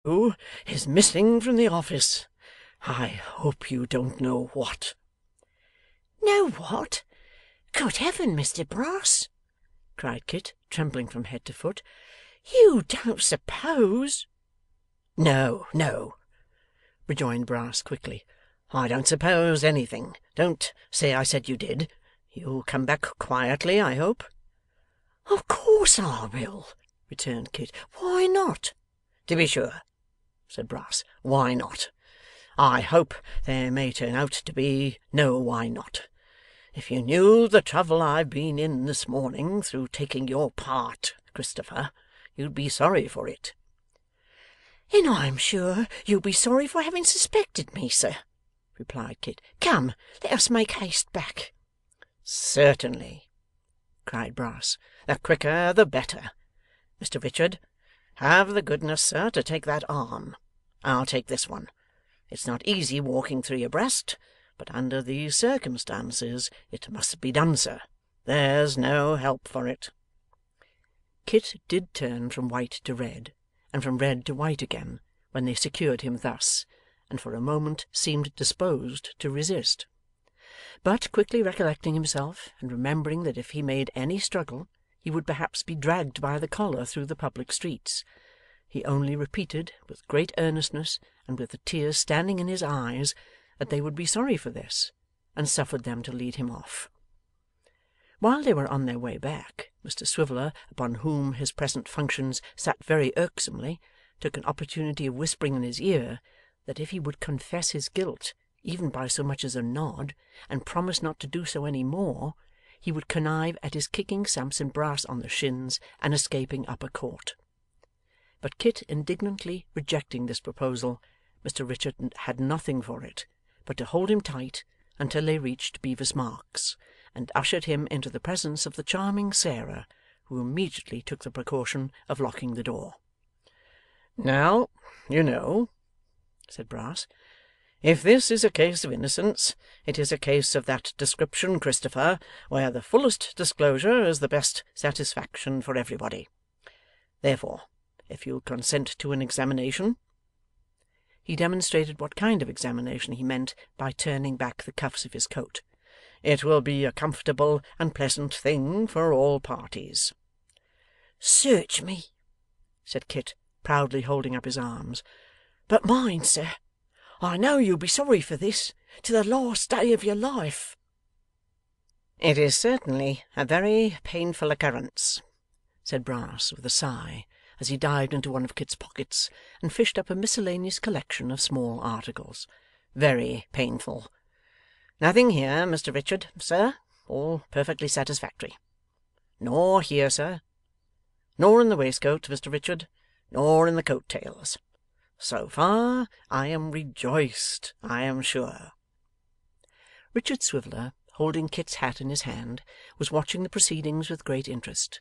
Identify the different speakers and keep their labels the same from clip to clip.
Speaker 1: who is missing from the office. I hope you don't know what.'
Speaker 2: 'Know what? Good heaven, Mr Brass!' cried Kit, trembling from head to foot. 'You don't suppose—'
Speaker 1: 'No, no,' rejoined Brass quickly. 'I don't suppose anything. Don't say I said you did. You'll come back quietly, I hope?'
Speaker 2: 'Of course I will,' returned Kit. 'Why not?'
Speaker 1: 'To be sure,' said Brass. 'Why not? I hope there may turn out to be no why not. If you knew the trouble I've been in this morning through taking your part, Christopher, you'd be sorry for it.'
Speaker 2: 'And I'm sure you'll be sorry for having suspected me, sir,' replied Kit. 'Come, let us make haste back.'
Speaker 1: 'Certainly,' cried Brass. 'The quicker the better. Mr Richard, have the goodness, sir, to take that arm. I'll take this one. It's not easy walking 3 abreast, but under these circumstances it must be done, sir. There's no help for it.'
Speaker 2: Kit did turn from white to red, and from red to white again, when they secured him thus, and for a moment seemed disposed to resist. But, quickly recollecting himself, and remembering that if he made any struggle he would perhaps be dragged by the collar through the public streets, he only repeated, with great earnestness, and with the tears standing in his eyes, that they would be sorry for this, and suffered them to lead him off. While they were on their way back, Mr Swiveller, upon whom his present functions sat very irksomely, took an opportunity of whispering in his ear that if he would confess his guilt, even by so much as a nod, and promise not to do so any more, he would connive at his kicking Sampson Brass on the shins, and escaping Upper Court. But Kit indignantly rejecting this proposal, Mr Richard had nothing for it but to hold him tight until they reached Bevis Marks, and ushered him into the presence of the charming Sarah, who immediately took the precaution of locking the door.
Speaker 1: 'Now, you know,' said Brass, 'if this is a case of innocence, it is a case of that description, Christopher, where the fullest disclosure is the best satisfaction for everybody. Therefore, if you'll consent to an examination.' He demonstrated what kind of examination he meant by turning back the cuffs of his coat. 'It will be a comfortable and pleasant thing for all parties.'
Speaker 2: 'Search me,' said Kit, proudly holding up his arms. 'But mind, sir, I know you'll be sorry for this, to the last day of your life.'
Speaker 1: 'It is certainly a very painful occurrence,' said Brass, with a sigh, as he dived into one of Kit's pockets, and fished up a miscellaneous collection of small articles. 'Very painful. Nothing here, Mr Richard, sir. All perfectly satisfactory. Nor here, sir. Nor in the waistcoat, Mr Richard. Nor in the coat tails. So far, I am rejoiced, I am sure.' Richard Swiveller, holding Kit's hat in his hand, was watching the proceedings with great interest,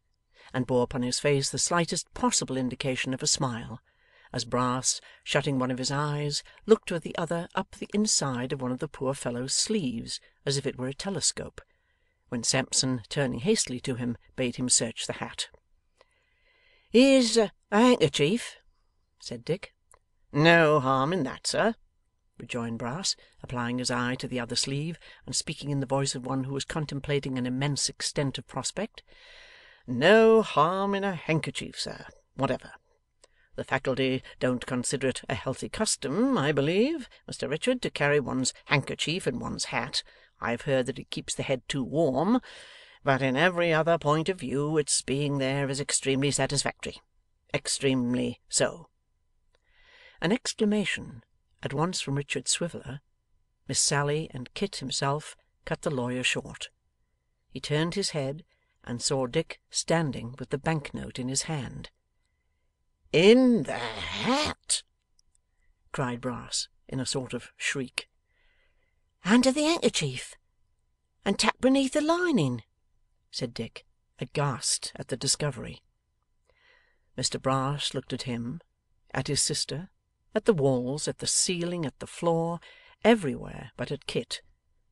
Speaker 1: and bore upon his face the slightest possible indication of a smile, as Brass, shutting one of his eyes, looked with the other up the inside of one of the poor fellow's sleeves, as if it were a telescope, when Sampson, turning hastily to him, bade him search the hat.
Speaker 2: 'Here's a handkerchief,' said Dick.
Speaker 1: 'No harm in that, sir,' rejoined Brass, applying his eye to the other sleeve, and speaking in the voice of one who was contemplating an immense extent of prospect. 'No harm in a handkerchief, sir, whatever. The faculty don't consider it a healthy custom, I believe, Mr Richard, to carry one's handkerchief in one's hat. I have heard that it keeps the head too warm, but in every other point of view its being there is extremely satisfactory. Extremely so.' An exclamation, at once from Richard Swiveller, Miss Sally, and Kit himself, cut the lawyer short. He turned his head, and saw Dick standing with the bank note in his hand.
Speaker 2: 'In the hat!'
Speaker 1: cried Brass, in a sort of shriek.
Speaker 2: 'Under the handkerchief, and tucked beneath the lining,' said Dick, aghast at the discovery.
Speaker 1: Mr Brass looked at him, at his sister, at the walls, at the ceiling, at the floor, everywhere but at Kit,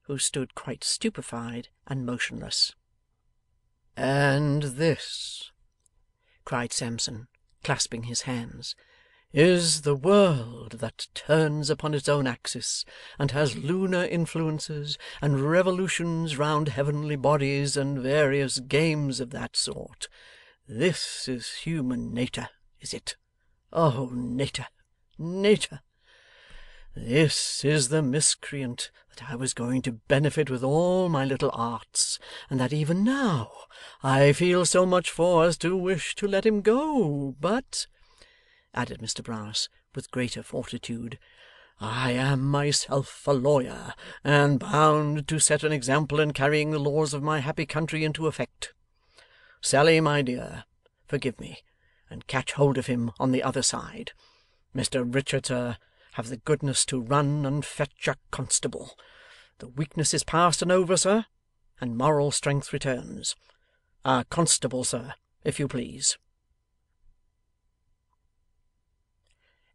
Speaker 1: who stood quite stupefied and motionless. 'And this,' cried Sampson, clasping his hands,
Speaker 2: is the world that turns upon its own axis, and has lunar influences, and revolutions round heavenly bodies, and various games of that sort. This is human nature, is it? Oh, nature, nature! This is the miscreant that I was going to benefit with all my little arts, and that even now I feel so much for as to wish to let him go. But,' added Mr Brass with greater fortitude, 'I am myself a lawyer, and bound to set an example in carrying the laws of my happy country into effect. Sally, my dear, forgive me, and catch hold of him on the other side. Mr Richard, sir, have the goodness to run and fetch a constable. The weakness is past and over, sir, and moral strength returns. A constable, sir, if you please.'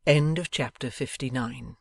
Speaker 2: End of chapter 59.